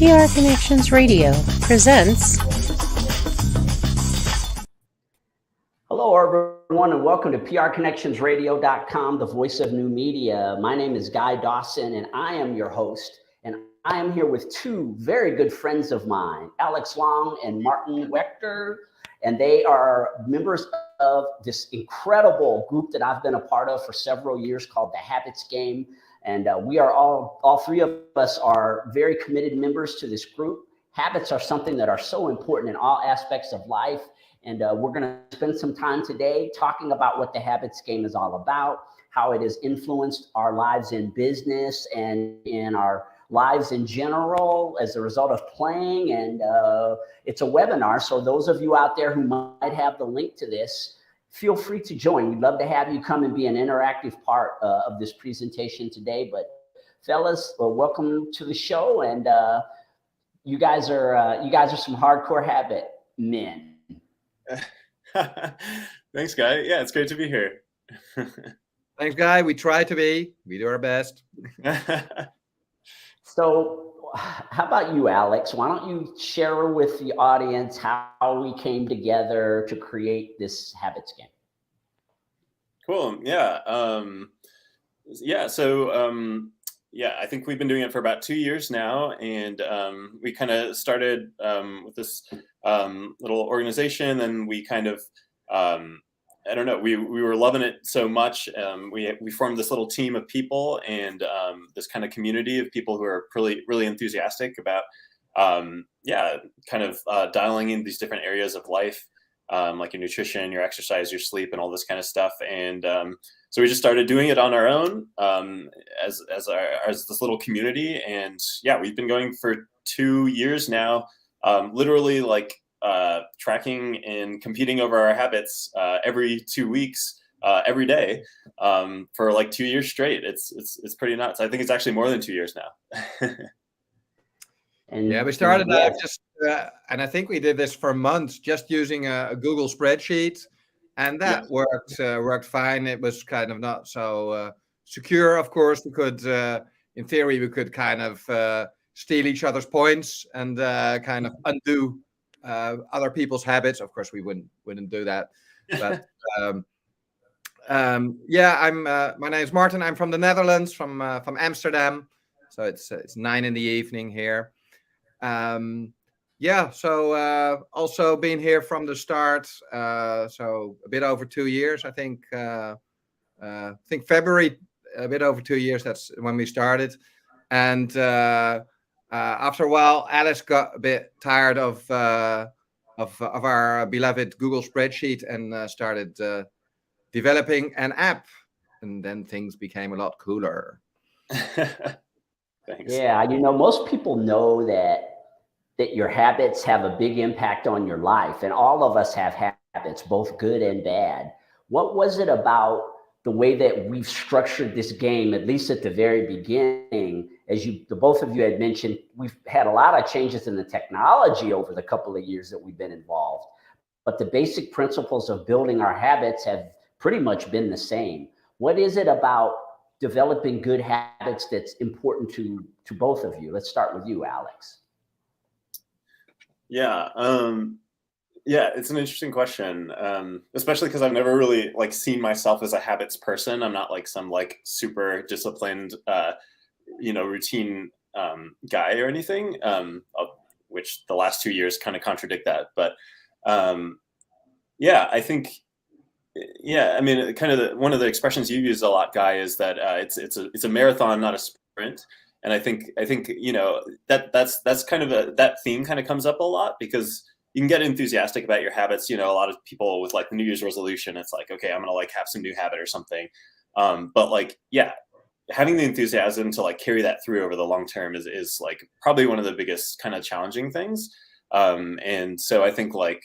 PR Connections Radio presents. Hello, everyone, and welcome to PRConnectionsRadio.com, the voice of new media. My name is Guy Dawson, and I am your host. And I am here with two very good friends of mine, Alex Long and Martin Waechter. And they are members of this incredible group that I've been a part of for several years called the Habits Game. And we are all three of us are very committed members to this group. Habits are something that are so important in all aspects of life. And we're going to spend some time today talking about what the Habits Game is all about, how it has influenced our lives in business and in our lives in general as a result of playing. And it's a webinar. So those of you out there who might have the link to this, feel free to join. We'd love to have you come and be an interactive part of this presentation today. But fellas, welcome to the show. And you guys are some hardcore habit men. Thanks, Guy. Yeah, it's great to be here. Thanks, Guy. We try to be. We do our best. So how about you, Alex? Why don't you share with the audience how we came together to create this Habits Game? Cool. Yeah. I think we've been doing it for about 2 years now. And we kind of started with this little organization, and we kind of, I don't know, we were loving it so much. We formed this little team of people and this kind of community of people who are really enthusiastic about, dialing in these different areas of life, like your nutrition, your exercise, your sleep, and all this kind of stuff. And so we just started doing it on our own as this little community. And yeah, we've been going for 2 years now, literally like tracking and competing over our habits every 2 weeks, every day, for like 2 years straight. It's pretty nuts. I think it's actually more than 2 years now. And yeah, we started and I think we did this for months, just using a Google spreadsheet, and that worked fine. It was kind of not so secure, of course. We could, in theory, kind of steal each other's points and kind of undo other people's habits. Of course, we wouldn't do that. But my name is Martin. I'm from the Netherlands, from Amsterdam. So it's 9 p.m. here. So also been here from the start. So a bit over 2 years, I think. I think February, a bit over 2 years. That's when we started, and after a while, Alice got a bit tired of our beloved Google spreadsheet and started developing an app, and then things became a lot cooler. Thanks. Yeah, most people know that your habits have a big impact on your life, and all of us have habits, both good and bad. What was it about the way that we've structured this game, at least at the very beginning? As the both of you had mentioned, we've had a lot of changes in the technology over the couple of years that we've been involved, but the basic principles of building our habits have pretty much been the same. What is it about developing good habits that's important to both of you? Let's start with you, Alex. Yeah. It's an interesting question, especially because I've never really seen myself as a habits person. I'm not like some super disciplined, routine guy or anything, which the last 2 years kind of contradict that. But I think, kind of one of the expressions you use a lot, Guy, is that it's a marathon, not a sprint. And I think that's kind of that theme kind of comes up a lot, because you can get enthusiastic about your habits. A lot of people with the New Year's resolution, it's like, okay, I'm going to have some new habit or something. But having the enthusiasm to carry that through over the long term is probably one of the biggest kind of challenging things. And so I think the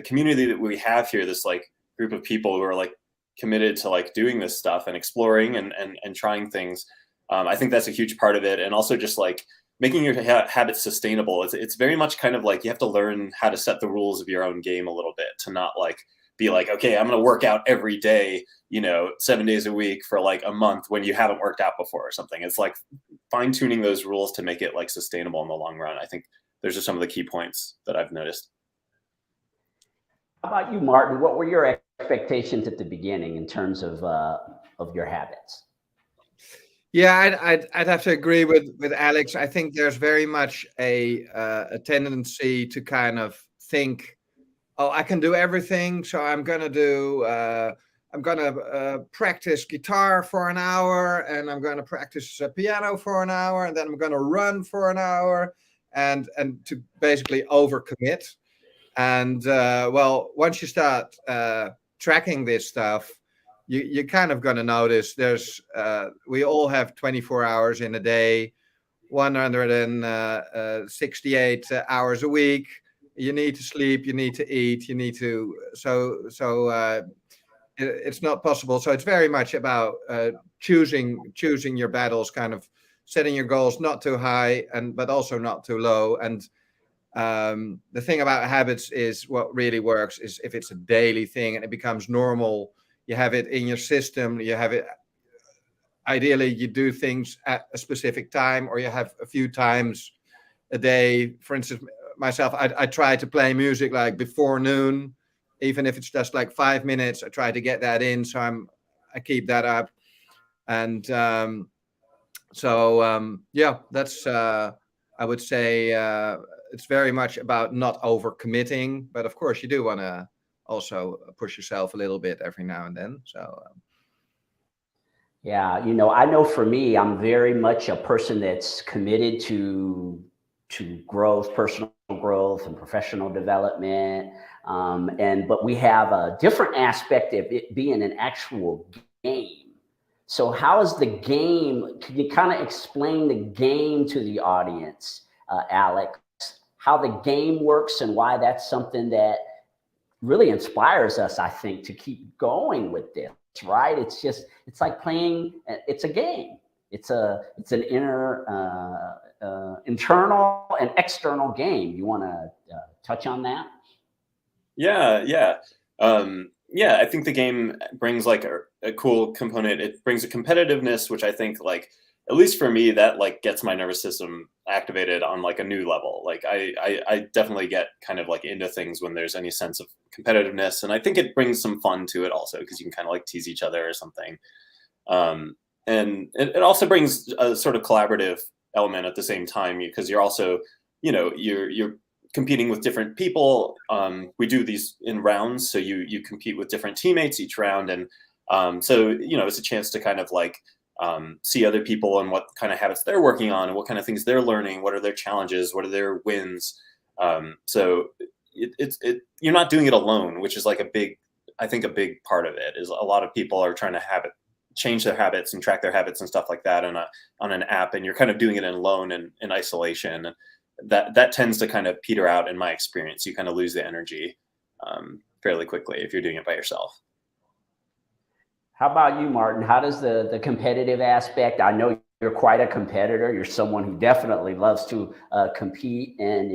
community that we have here, this group of people who are committed to doing this stuff and exploring and trying things. I think that's a huge part of it. And also just making your habits sustainable. It's very much kind of you have to learn how to set the rules of your own game a little bit, to not be okay, I'm going to work out every day, 7 days a week for a month when you haven't worked out before or something. It's fine tuning those rules to make it like sustainable in the long run. I think those are some of the key points that I've noticed. How about you, Martin? What were your expectations at the beginning in terms of your habits? Yeah, I'd have to agree with Alex. I think there's very much a tendency to kind of think, oh, I can do everything, so I'm gonna practice guitar for an hour, and I'm gonna practice piano for an hour, and then I'm gonna run for an hour, and to basically overcommit. And well, once you start tracking this stuff, you're kind of going to notice we all have 24 hours in a day, 168 hours a week. You need to sleep, you need to eat, you need to it's not possible. So it's very much about choosing your battles, kind of setting your goals not too high but also not too low. And the thing about habits is what really works is if it's a daily thing and it becomes normal. You have it in your system. You have it. Ideally, you do things at a specific time, or you have a few times a day. For instance, myself, I try to play music like before noon, even if it's just like 5 minutes. I try to get that in, so I keep that up. And yeah, that's I would say it's very much about not overcommitting, but of course you do want to also push yourself a little bit every now and then. So yeah, I know for me, I'm very much a person that's committed to growth, personal growth, and professional development. But we have a different aspect of it being an actual game. So how is the game? Can you kind of explain the game to the audience, Alex? How the game works and why that's something that really inspires us, I think, to keep going with this, right? It's like playing, it's a game. It's an internal and external game. You want to touch on that? Yeah. I think the game brings like a cool component. It brings a competitiveness, which I think like, at least for me, that like gets my nervous system activated on like a new level. Like I definitely get kind of like into things when there's any sense of competitiveness. And I think it brings some fun to it also, because you can kind of like tease each other or something. And it also brings a sort of collaborative element at the same time, because you're also, you're competing with different people. We do these in rounds, so you compete with different teammates each round. And so, it's a chance to kind of like see other people and what kind of habits they're working on and what kind of things they're learning. What are their challenges? What are their wins? So you're not doing it alone, which is like I think a big part of it is a lot of people are trying to change their habits and track their habits and stuff like that on an app, and you're kind of doing it alone and in isolation. And that tends to kind of peter out in my experience. You kind of lose the energy fairly quickly if you're doing it by yourself. How about you, Martin? How does the competitive aspect? I know you're quite a competitor. You're someone who definitely loves to compete. And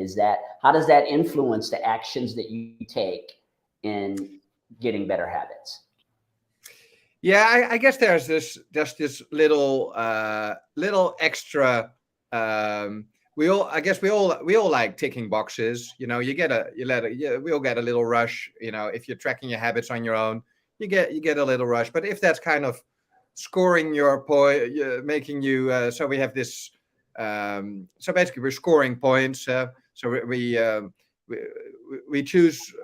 how does that influence the actions that you take in getting better habits? Yeah, I guess there's this little extra. We all like ticking boxes. We all get a little rush. If you're tracking your habits on your own, you get a little rush. But if that's kind of scoring your point, making you so we have this. So basically, we're scoring points. So we choose.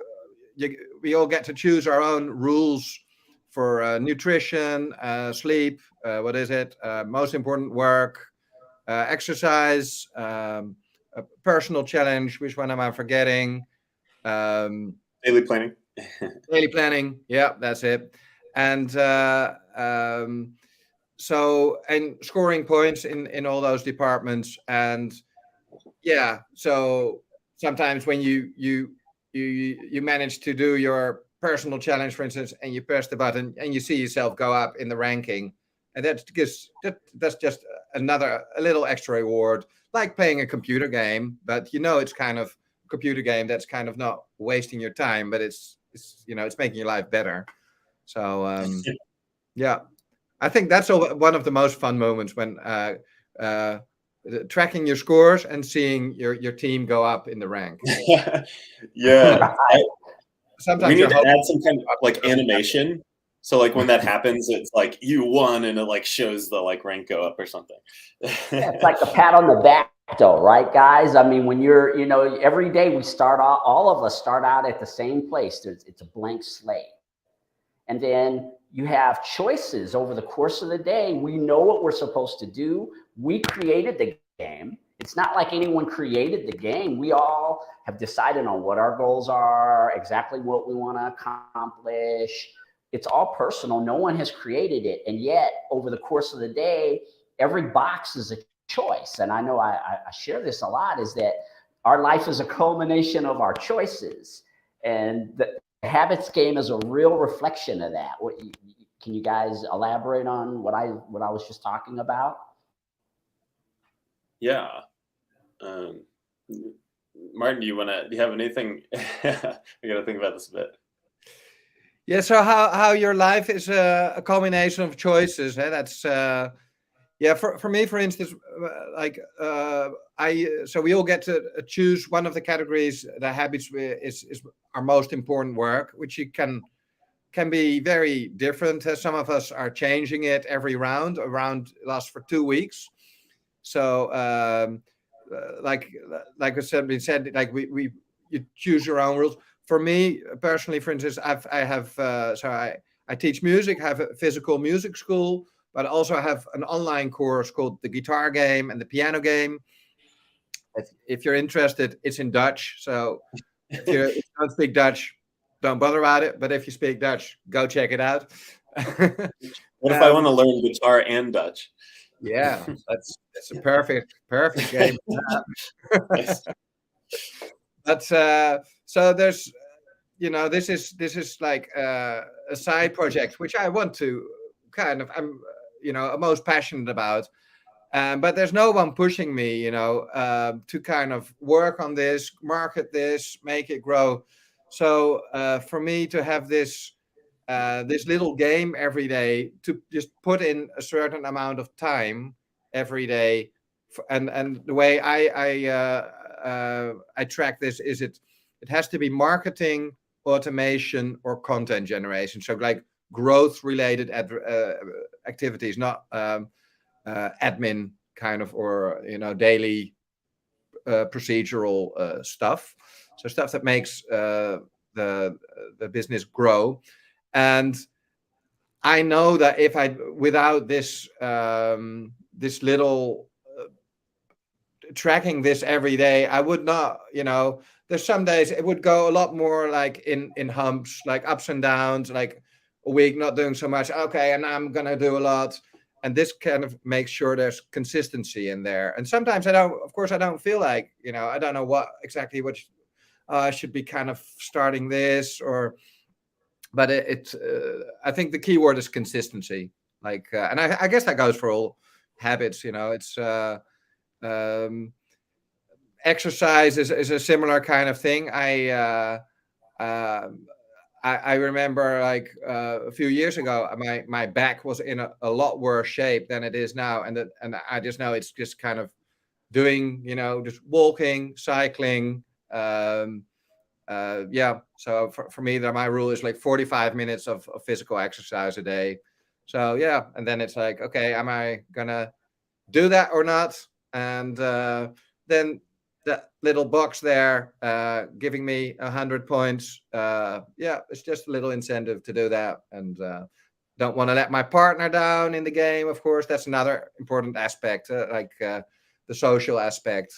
We all get to choose our own rules for nutrition, sleep. What is it? Most important, work, exercise, a personal challenge. Which one am I forgetting? Daily planning. Daily planning. Yeah, that's it. And and scoring points in all those departments. And yeah, so sometimes when you manage to do your personal challenge, for instance, and you press the button and you see yourself go up in the ranking, and that's just a little extra reward, like playing a computer game. But it's kind of a computer game that's kind of not wasting your time, but it's making your life better. So yeah, I think that's one of the most fun moments when tracking your scores and seeing your team go up in the rank. Yeah. Sometimes We need you're to add some kind of like animation. So like when that happens, it's like you won and it like shows the like rank go up or something. Yeah, it's like a pat on the back though, right, guys? I mean, when you're, every day we start off, all of us start out at the same place. It's a blank slate. And then you have choices over the course of the day. We know what we're supposed to do. We created the game. It's not like anyone created the game. We all have decided on what our goals are, exactly what we want to accomplish. It's all personal. No one has created it. And yet, over the course of the day, every box is a choice. And I know I share this a lot, is that our life is a culmination of our choices. And the habits game is a real reflection of that. Can you guys elaborate on what I was just talking about? Yeah. Martin, do you have anything? I got to think about this a bit. Yeah. So how your life is a combination of choices. That's for me, for instance, so we all get to choose one of the categories. The habits is our most important work, which you can be very different. Some of us are changing it every round. A round lasts for 2 weeks. So like I said, like you choose your own rules. For me personally, for instance, I teach music. I have a physical music school, but also I have an online course called the Guitar Game and the Piano Game. If you're interested, it's in Dutch. So if you don't speak Dutch, don't bother about it. But if you speak Dutch, go check it out. What if I want to learn guitar and Dutch? Yeah, that's a perfect game. Yes. But so there's, this is like a side project which I want to I'm most passionate about. But there's no one pushing me, to kind of work on this, market this, make it grow. So for me to have this little game every day, to just put in a certain amount of time every day, and the way I track this is it has to be marketing, automation, or content generation. So like growth related activities, not admin kind of, or daily procedural stuff. So stuff that makes the business grow. And I know that without this this little tracking this every day, I would not, there's some days it would go a lot more like in humps, like ups and downs, like a week not doing so much. Okay, and I'm gonna do a lot. And this kind of makes sure there's consistency in there. And sometimes I don't feel like, I don't know what I should be kind of starting this, but I think the key word is consistency. Like, and I guess that goes for all habits. It's exercise is a similar kind of thing. I remember like a few years ago, my back was in a lot worse shape than it is now, and I just know it's just kind of doing, just walking, cycling. So for me, my rule is like 45 minutes of physical exercise a day. So yeah, and then it's like, okay, am I gonna do that or not? And then that little box there giving me 100 points. It's just a little incentive to do that. And don't want to let my partner down in the game, of course. That's another important aspect, the social aspect.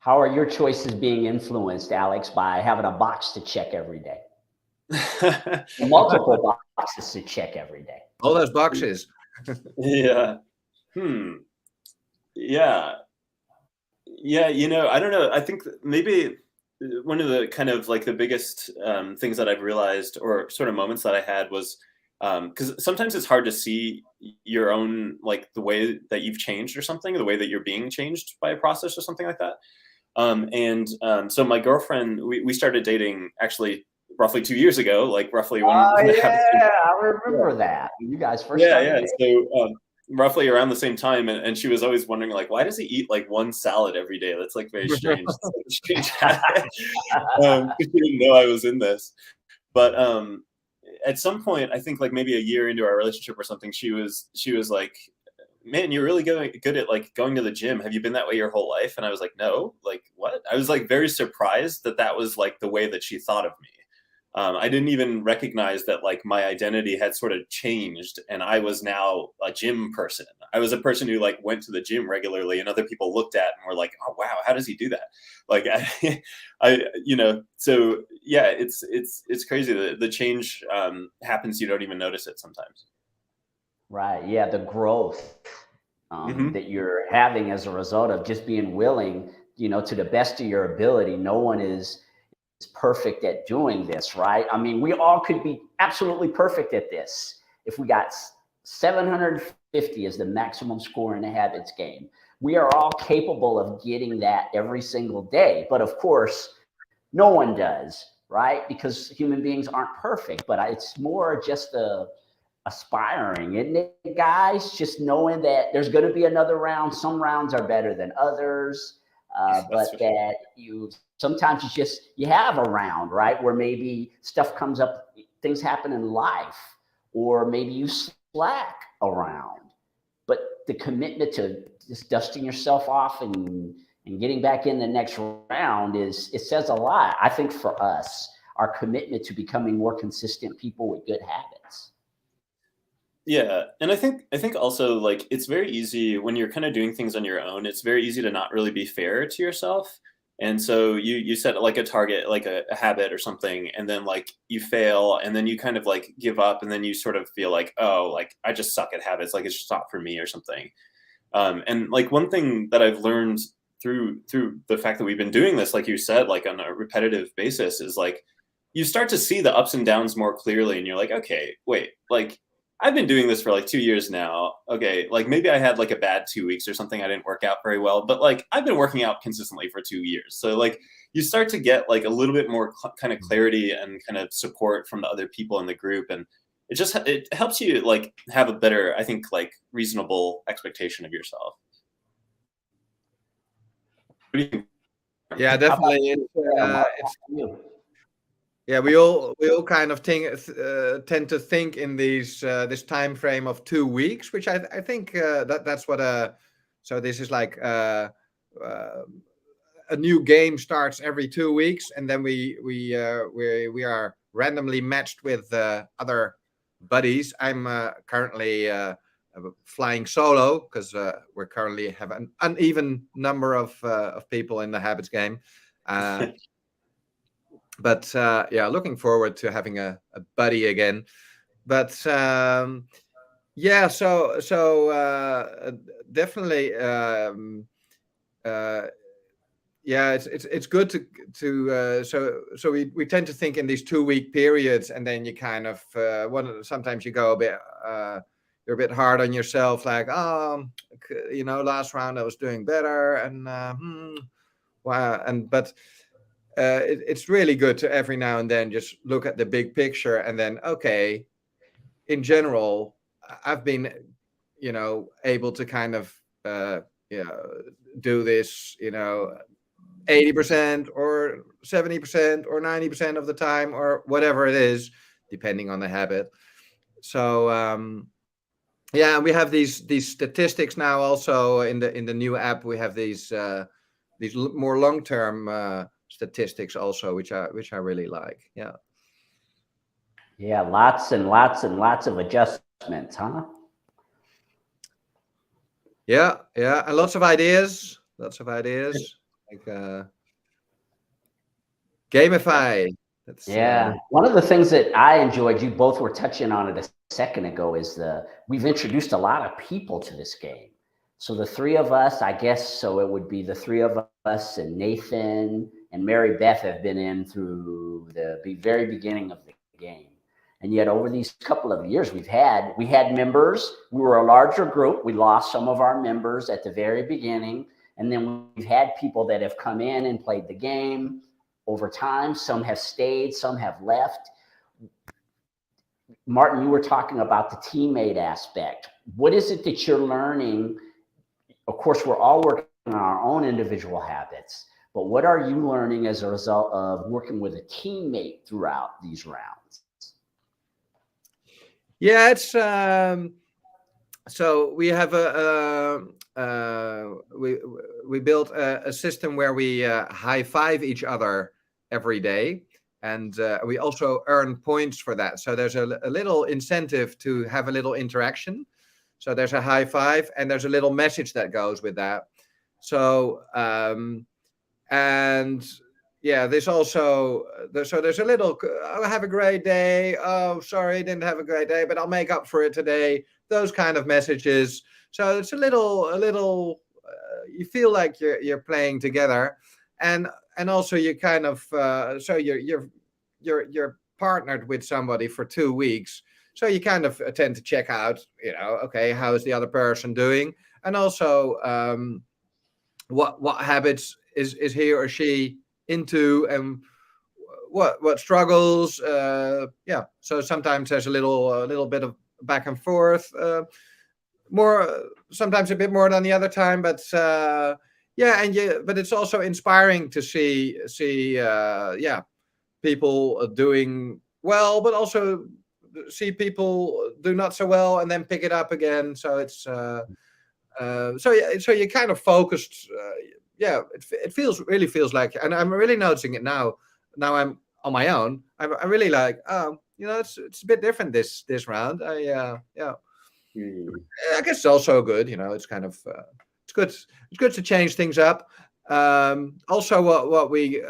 How are your choices being influenced, Alex, by having a box to check every day? Multiple boxes to check every day. All those boxes. Yeah. Yeah, I don't know. I think maybe one of the kind of like the biggest things that I've realized, or sort of moments that I had, was because sometimes it's hard to see your own, like the way that you've changed or something, the way that you're being changed by a process or something like that. So my girlfriend, we started dating actually roughly 2 years ago, like roughly Oh when yeah, I remember that when you guys first yeah, started. So roughly around the same time, and she was always wondering like, why does he eat like one salad every day? That's like very strange. It's like a strange habit. 'Cause she didn't know I was in this. But at some point, I think like maybe a year into our relationship or something, she was like, man, you're really good at like going to the gym. Have you been that way your whole life? And I was like, no, like what? I was like very surprised that that was like the way that she thought of me. I didn't even recognize that like my identity had sort of changed and I was now a gym person. I was a person who like went to the gym regularly and other people looked at and were like, oh wow, how does he do that? Like so yeah, it's crazy. The change happens, you don't even notice it sometimes. Right. Yeah. The growth that you're having as a result of just being willing, to the best of your ability. No one is perfect at doing this, right? I mean, we all could be absolutely perfect at this. If we got 750 as the maximum score in the habits game, we are all capable of getting that every single day. But of course, no one does, right? Because human beings aren't perfect, but it's more just aspiring, isn't it, guys? Just knowing that there's going to be another round. Some rounds are better than others, but that sometimes you have a round, right, where maybe stuff comes up, things happen in life, or maybe you slack around. But the commitment to just dusting yourself off and getting back in the next round it says a lot. I think for us, our commitment to becoming more consistent people with good habits. Yeah, and I think also like it's very easy when you're kind of doing things on your own. It's very easy to not really be fair to yourself, and so you set like a target, like a habit or something, and then like you fail, and then you kind of like give up, and then you sort of feel like, oh, like I just suck at habits, like it's just not for me or something. And like one thing that I've learned through the fact that we've been doing this, like you said, like on a repetitive basis, is like you start to see the ups and downs more clearly, and you're like, okay, wait, like I've been doing this for like 2 years now. Okay, like maybe I had like a bad 2 weeks or something. I didn't work out very well, but like I've been working out consistently for 2 years. So like you start to get like a little bit more kind of clarity and kind of support from the other people in the group, and it helps you like have a better, I think, like reasonable expectation of yourself. What do you think? Yeah, definitely. Yeah, we all kind of tend to think in this time frame of 2 weeks, which I think that's what so this is like a new game starts every 2 weeks, and then we are randomly matched with other buddies. I'm currently flying solo because we currently have an uneven number of people in the habits game. But yeah, looking forward to having a buddy again. But yeah, so definitely, yeah, it's good to so we tend to think in these 2 week periods, and then you kind of sometimes you go a bit you're a bit hard on yourself, like, oh, last round I was doing better, and wow, but. It's really good to every now and then just look at the big picture, and then, okay, in general, I've been, able to kind of, do this, 80% or 70% or 90% of the time, or whatever it is, depending on the habit. So, yeah, we have these statistics now also in the new app. We have these more long-term statistics also, which I really like. Yeah, lots and lots and lots of adjustments, huh? Yeah, and lots of ideas like gamify. One of the things that I enjoyed, you both were touching on it a second ago, is we've introduced a lot of people to this game. So the three of us, I guess, so it would be the three of us, and Nathan and Mary Beth have been in through the very beginning of the game. And yet over these couple of years, we had members. We were a larger group. We lost some of our members at the very beginning. And then we've had people that have come in and played the game. over time. Some have stayed, some have left. Martin, you were talking about the teammate aspect. What is it that you're learning? Of course, we're all working on our own individual habits, but what are you learning as a result of working with a teammate throughout these rounds? Yeah, it's so we have we built a system where we high five each other every day, and we also earn points for that. So there's a little incentive to have a little interaction. So there's a high five, and there's a little message that goes with that. So and yeah, there's also so there's a little, oh, have a great day. Oh, sorry, didn't have a great day, but I'll make up for it today. Those kind of messages. So it's a little. You feel like you're playing together, and also you kind of so you're partnered with somebody for 2 weeks. So you kind of tend to check out, okay, how is the other person doing, and also what habits is he or she into, and what struggles. Yeah, so sometimes there's a little bit of back and forth, more sometimes a bit more than the other time, but yeah, but it's also inspiring to see yeah, people doing well, but also see people do not so well and then pick it up again. So it's so yeah, so you're kind of focused. Yeah, it really feels like, and I'm really noticing it now. Now I'm on my own. I'm really like, oh, it's a bit different this round. Yeah. I guess it's also good. It's kind of it's good. It's good to change things up. Also, what we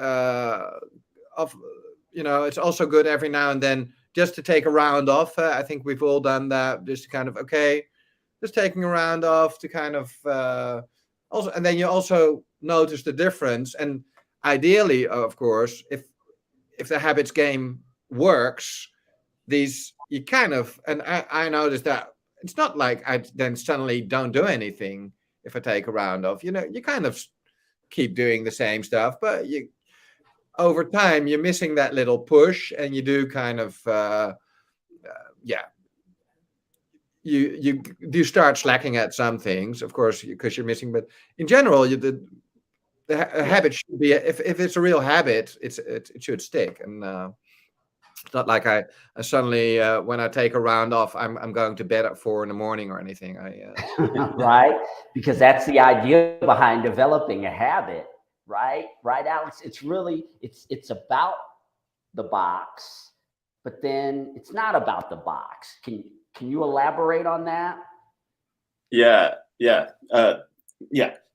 it's also good every now and then just to take a round off. I think we've all done that. Just to kind of, okay, just taking a round off to kind of also, and then you also notice the difference. And ideally, of course, if the habits game works, you kind of, and I noticed that it's not like I then suddenly don't do anything if I take a round off. You kind of keep doing the same stuff, but over time you're missing that little push, and you do kind of yeah, you do start slacking at some things, of course, because you're missing. But in general, the habit should be, if it's a real habit, it should stick. And it's not like I suddenly when I take a round off, I'm going to bed at 4 a.m. or anything. Right, because that's the idea behind developing a habit, right, Alex? It's really it's about the box, but then it's not about the box. Can you elaborate on that? Yeah.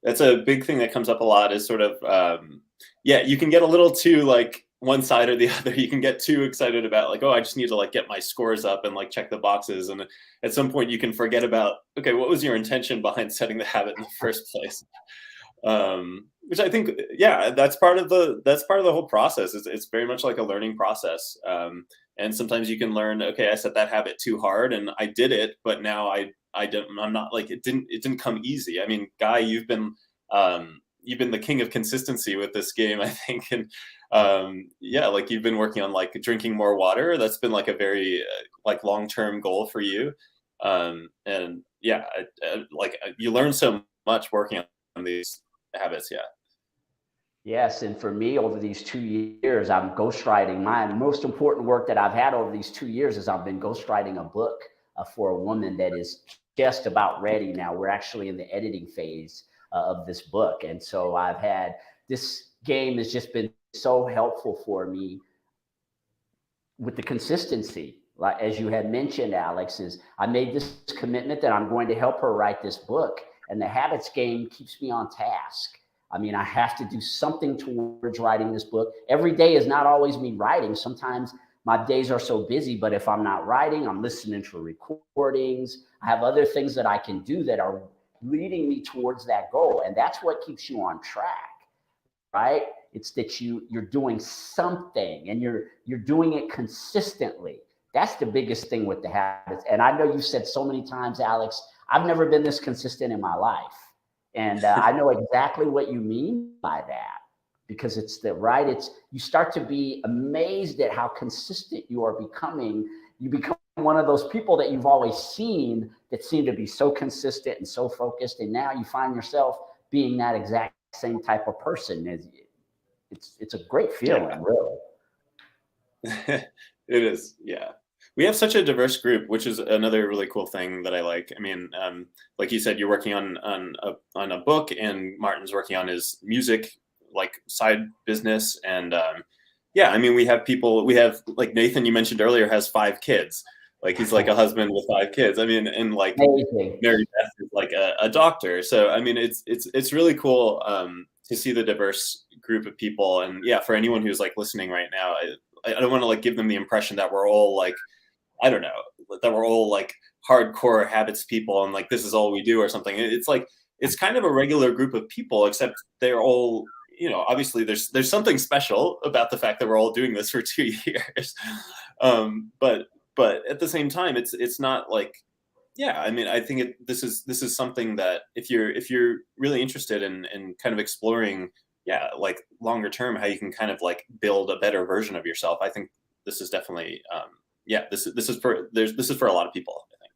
That's a big thing that comes up a lot, is sort of you can get a little too like one side or the other. You can get too excited about like, oh, I just need to like get my scores up and like check the boxes, and at some point you can forget about, okay, what was your intention behind setting the habit in the first place? Which I think, that's part of the whole process. It's very much like a learning process. And sometimes you can learn, okay, I set that habit too hard and I did it, but now I'm not like, it didn't come easy. I mean, Guy, you've been the king of consistency with this game, I think. And like you've been working on like drinking more water. That's been like a very like long-term goal for you. And you learn so much working on these habits. Yes, and for me, over these 2 years, I'm ghostwriting. My most important work that I've had over these 2 years is I've been ghostwriting a book for a woman that is just about ready now. We're actually in the editing phase of this book, and so this game has just been so helpful for me with the consistency. Like, as you had mentioned, Alex, is I made this commitment that I'm going to help her write this book, and the habits game keeps me on task. I mean, I have to do something towards writing this book. Every day is not always me writing. Sometimes my days are so busy, but if I'm not writing, I'm listening to recordings. I have other things that I can do that are leading me towards that goal. And that's what keeps you on track, right? It's that you're doing something, and you're doing it consistently. That's the biggest thing with the habits. And I know you've said so many times, Alex, I've never been this consistent in my life. And I know exactly what you mean by that. because it's the right. It's you start to be amazed at how consistent you are becoming. You become one of those people that you've always seen that seem to be so consistent and so focused, and now you find yourself being that exact same type of person. It's a great feeling, really. It is, yeah. We have such a diverse group, which is another really cool thing that I like. I mean, like you said, you're working on a book, and Martin's working on his music like side business, and yeah, I mean, we have like Nathan, you mentioned earlier, has 5 kids. Like he's like a husband with 5 kids. I mean, and like Amazing. Mary Beth is like a doctor. So I mean, it's really cool to see the diverse group of people. And yeah, for anyone who's like listening right now, I don't want to like give them the impression that we're all like, I don't know, that we're all like hardcore habits people and like this is all we do or something. It's like it's kind of a regular group of people, except they're all, you know, obviously there's something special about the fact that we're all doing this for 2 years. But at the same time, it's not like, yeah, I mean, I think this is something that if you're really interested in kind of exploring, yeah, like longer term, how you can kind of like build a better version of yourself. I think this is definitely, yeah, this is for a lot of people, I think.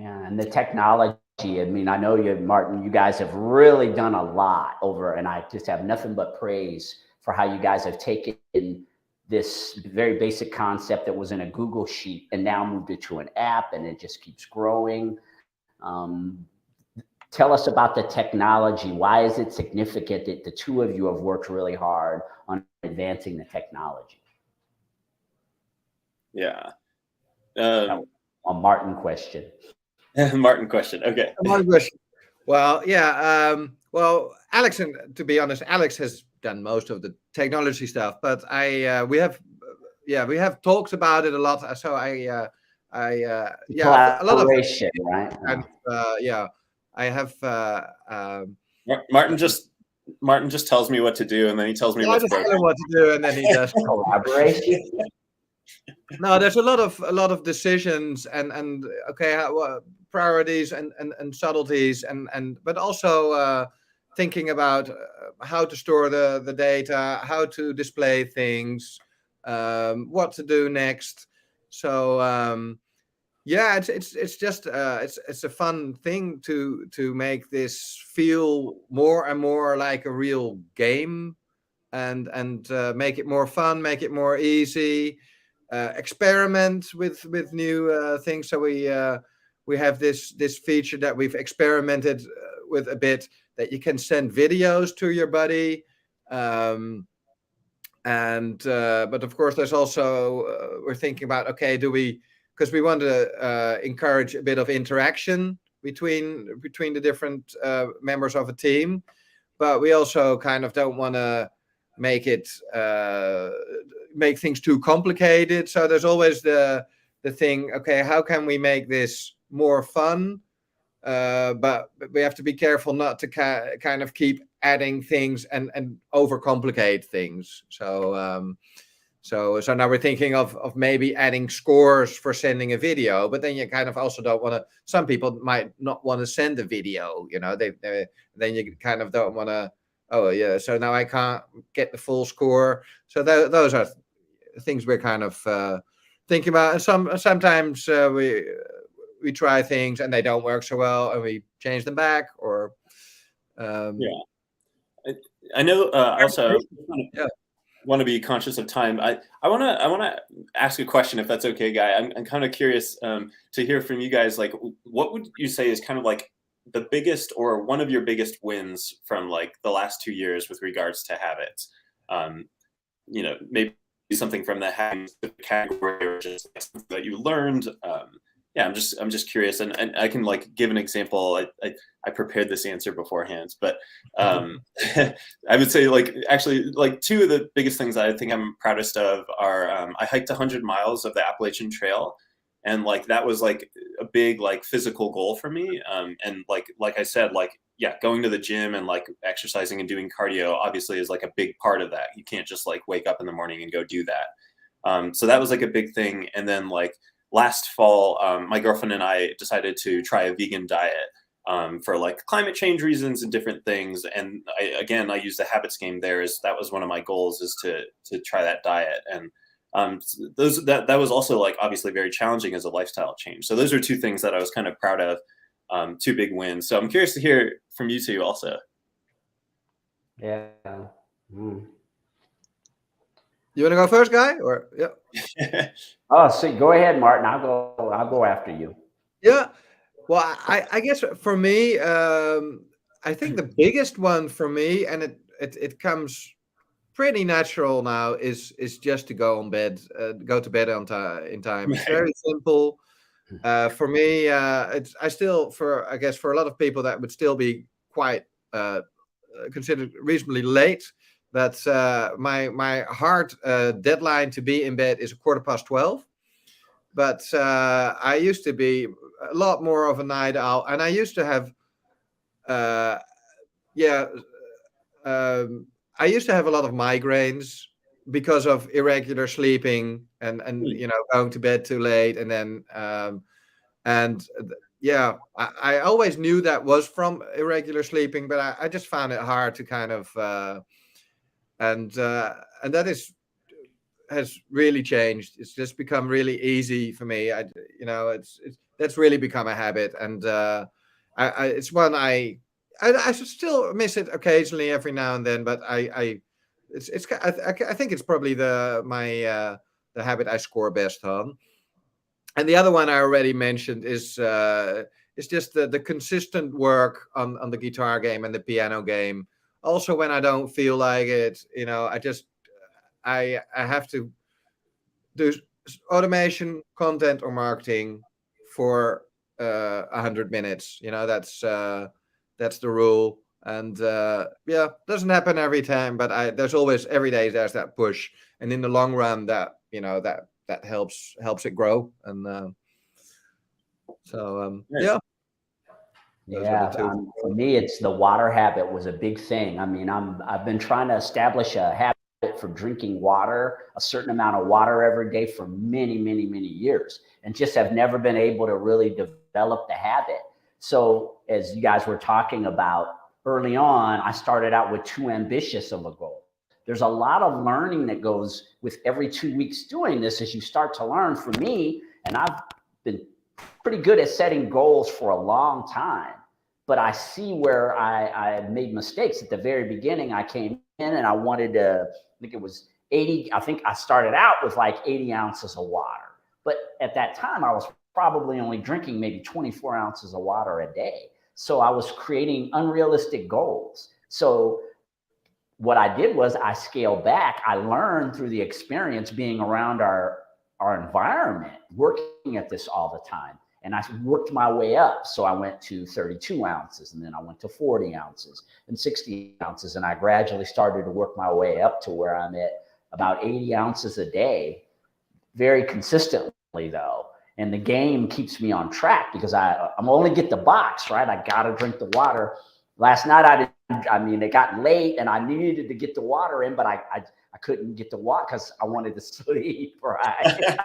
Yeah, and the technology. I mean, I know you, Martin, you guys have really done a lot over, and I just have nothing but praise for how you guys have taken this very basic concept that was in a Google sheet and now moved it to an app, and it just keeps growing. Tell us about the technology. Why is it significant that the two of you have worked really hard on advancing the technology? Yeah. A Martin question. Martin question. Okay. Martin question. Well, yeah. Well, Alex, and to be honest, Alex has done most of the technology stuff, but we have talked about it a lot. So a lot of collaboration, right? And yeah, I have. Martin just tells me what to do, and then he tells me what's broken. I tell him what to do, and then he does collaboration. No, there's a lot of decisions and okay, priorities and subtleties and but also thinking about how to store the data, how to display things, what to do next. So yeah, it's just it's a fun thing to make this feel more and more like a real game, and make it more fun, make it more easy. Experiment with new things. So we have this feature that we've experimented with a bit, that you can send videos to your buddy, but of course there's also we're thinking about, okay, because we want to encourage a bit of interaction between the different members of a team, but we also kind of don't want to make things too complicated. So there's always the thing, okay, how can we make this more fun? But we have to be careful not to kind of keep adding things and overcomplicate things. So now we're thinking of maybe adding scores for sending a video, but then you kind of also don't want to. Some people might not want to send a video, you know. Then you kind of don't want to. Oh yeah, so now I can't get the full score. So those are things we're kind of thinking about. And sometimes we try things and they don't work so well, and we change them back. Or yeah, I know. Also, yeah. Want to be conscious of time. I want to ask a question, if that's okay, Guy. I'm kind of curious to hear from you guys. Like, what would you say is kind of like the biggest or one of your biggest wins from like the last 2 years with regards to habits? You know, maybe something from the habits category, or just like something that you learned. Yeah, I'm just curious, and I can like give an example. I prepared this answer beforehand, but I would say like actually like 2 of the biggest things that I think I'm proudest of are I hiked 100 miles of the Appalachian Trail, and like that was like a big like physical goal for me. And like I said, like yeah, going to the gym and like exercising and doing cardio obviously is like a big part of that. You can't just like wake up in the morning and go do that. So that was like a big thing, and then like last fall, my girlfriend and I decided to try a vegan diet. for like climate change reasons and different things. And I use the habits game there, as that was one of my goals, is to try that diet. And that was also like obviously very challenging as a lifestyle change. So those are two things that I was kind of proud of, two big wins. So I'm curious to hear from you two also. Yeah. Mm. You want to go first, Guy? Or yeah. Oh, so go ahead, Martin. I'll go after you. Yeah. Well, I guess for me, I think the biggest one for me, and it comes pretty natural now, is just to go to bed on time in time. It's very simple. For me, I guess for a lot of people that would still be quite considered reasonably late. But my hard deadline to be in bed is 12:15. But I used to be a lot more of a night owl, and I used to have, I used to have a lot of migraines because of irregular sleeping and going to bed too late, and then I always knew that was from irregular sleeping, but I just found it hard to kind of and that has really changed. It's just become really easy for me. It's that's really become a habit, and it's one I still miss it occasionally, every now and then. But I think it's probably the habit I score best on. And the other one I already mentioned is just the consistent work on the guitar game and the piano game. Also, when I don't feel like it, I have to do automation, content, or marketing for 100 minutes. That's the rule. And doesn't happen every time, but there's always, every day there's that push. And in the long run, that helps it grow. And yeah. Yeah, for me, it's the water habit was a big thing. I mean, I've been trying to establish a habit for drinking water, a certain amount of water every day, for many, many, many years, and just have never been able to really develop the habit. So as you guys were talking about early on, I started out with too ambitious of a goal. There's a lot of learning that goes with every 2 weeks doing this as you start to learn. For me, and I've been pretty good at setting goals for a long time, but I see where I made mistakes. At the very beginning, I came in and I wanted to, I think it was 80, I think I started out with like 80 ounces of water. But at that time, I was probably only drinking maybe 24 ounces of water a day. So I was creating unrealistic goals. So what I did was I scaled back. I learned through the experience being around our environment, working at this all the time. And I worked my way up. So I went to 32 ounces, and then I went to 40 ounces and 60 ounces. And I gradually started to work my way up to where I'm at about 80 ounces a day, very consistently though. And the game keeps me on track because I'm only get the box, right? I got to drink the water. Last night, it got late and I needed to get the water in, but I couldn't get the water because I wanted to sleep, right?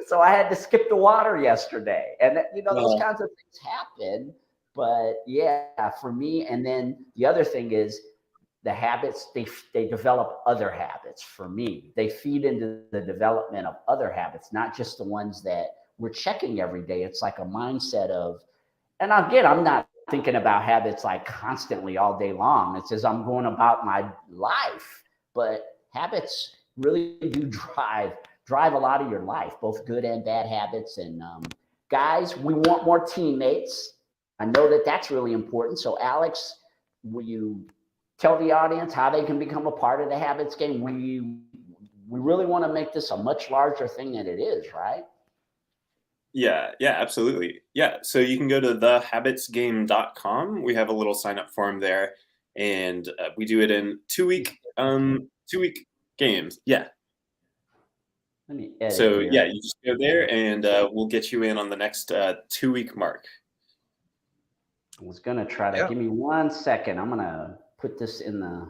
So I had to skip the water yesterday. And, those kinds of things happen. But yeah, for me, and then the other thing is the habits, they develop other habits for me. They feed into the development of other habits, not just the ones that we're checking every day. It's like a mindset of, and again, I'm not thinking about habits like constantly all day long. It's as I'm going about my life, but habits really do drive a lot of your life, both good and bad habits. And guys, we want more teammates. I know that that's really important. So Alex, will you tell the audience how they can become a part of the habits game? We really want to make this a much larger thing than it is, right? Yeah, absolutely. Yeah, so you can go to thehabitsgame.com. We have a little sign up form there, and we do it in 2 week games. Yeah. Let me edit so here. Yeah, you just go there, and we'll get you in on the next 2 week mark. I was gonna try to give me 1 second. I'm gonna put this in the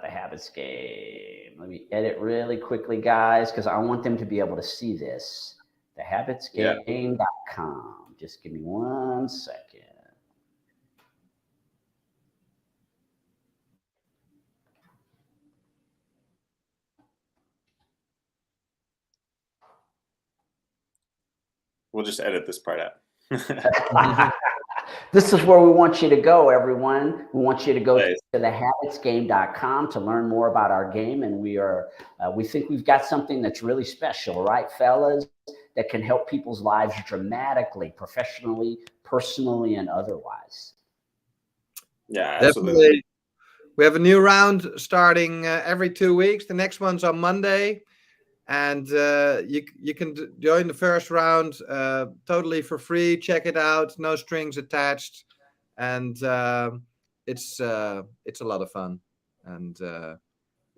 habits game. Let me edit really quickly, guys, because I want them to be able to see this. Thehabitsgame.com. Just give me 1 second. We'll just edit this part out. This is where we want you to go, everyone. We want you to go Nice. to thehabitsgame.com to learn more about our game. And we think we've got something that's really special, right, fellas, that can help people's lives dramatically, professionally, personally, and otherwise. Yeah, absolutely. Definitely. We have a new round starting every 2 weeks. The next one's on Monday. And you can join the first round totally for free. Check it out. No strings attached. And it's a lot of fun. And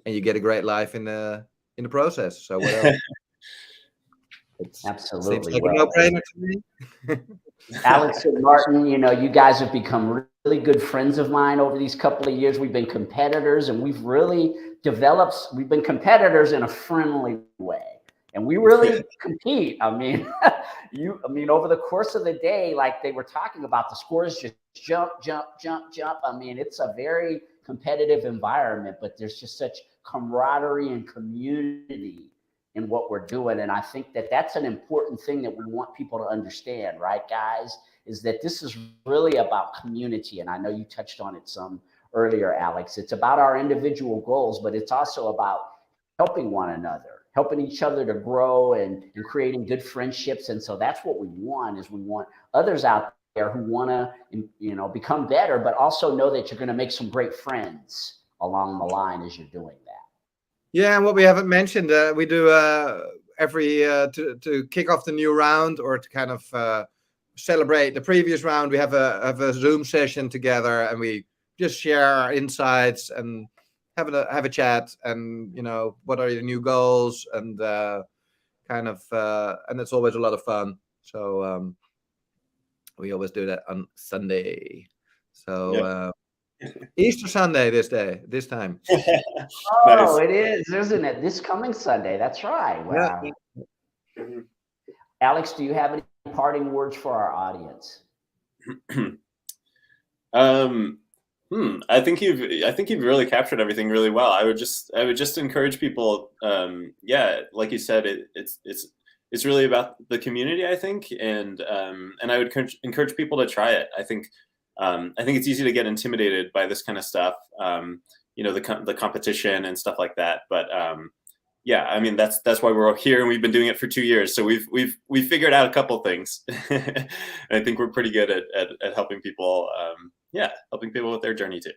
you get a great life in the process. So what else? Absolutely. Seems like a no-brainer to me. Alex and Martin, you guys have become really good friends of mine over these couple of years. We've been competitors, and we've really we've been competitors in a friendly way. And we really compete. I mean, over the course of the day, like they were talking about, the scores just jump, jump, jump, jump. I mean, it's a very competitive environment, but there's just such camaraderie and community in what we're doing. And I think that that's an important thing that we want people to understand, right, guys, is that this is really about community. And I know you touched on it some earlier, Alex. It's about our individual goals, but it's also about helping one another, helping each other to grow and creating good friendships. And so that's what we want, is we want others out there who want to, become better, but also know that you're going to make some great friends along the line as you're doing that. Yeah, and what we haven't mentioned, we do every to kick off the new round, or to kind of celebrate the previous round. We have a Zoom session together, and we just share our insights and have a chat. And what are your new goals, and and it's always a lot of fun. So we always do that on Sunday. So. Easter Sunday this time. Oh, nice. It is, isn't it? This coming Sunday. That's right. Wow. Yeah. Alex, do you have any parting words for our audience? I think you've really captured everything really well. I would just encourage people. Like you said, it's really about the community, I think, and I would encourage people to try it. I think it's easy to get intimidated by this kind of stuff, the competition and stuff like that. But that's why we're all here, and we've been doing it for 2 years. So we've figured out a couple things. And I think we're pretty good at helping people. Helping people with their journey too.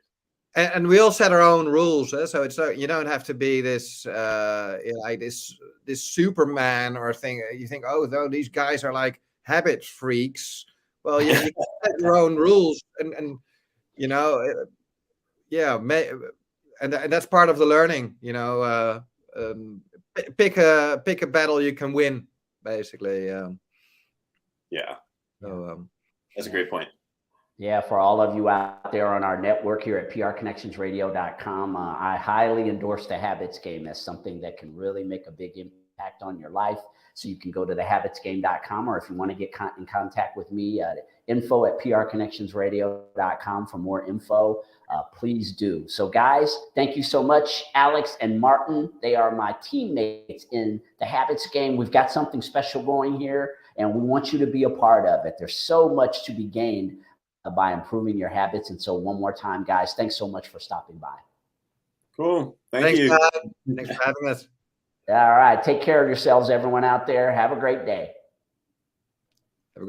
And we all set our own rules, so it's you don't have to be this like this Superman or thing. You think, though these guys are like habit freaks. Well, you set your own rules, and and that's part of the learning. Pick a battle you can win, basically. So that's a great point. Yeah, for all of you out there on our network here at prconnectionsradio.com, I highly endorse the Habits Game as something that can really make a big impact on your life. So you can go to thehabitsgame.com, or if you want to get in contact with me, info@prconnectionsradio.com for more info. Please do. So guys, thank you so much, Alex and Martin. They are my teammates in the Habits Game. We've got something special going here, and we want you to be a part of it. There's so much to be gained by improving your habits. And so one more time, guys, thanks so much for stopping by. Cool. Thanks you. Thanks for having us. All right. Take care of yourselves, everyone out there. Have a great day.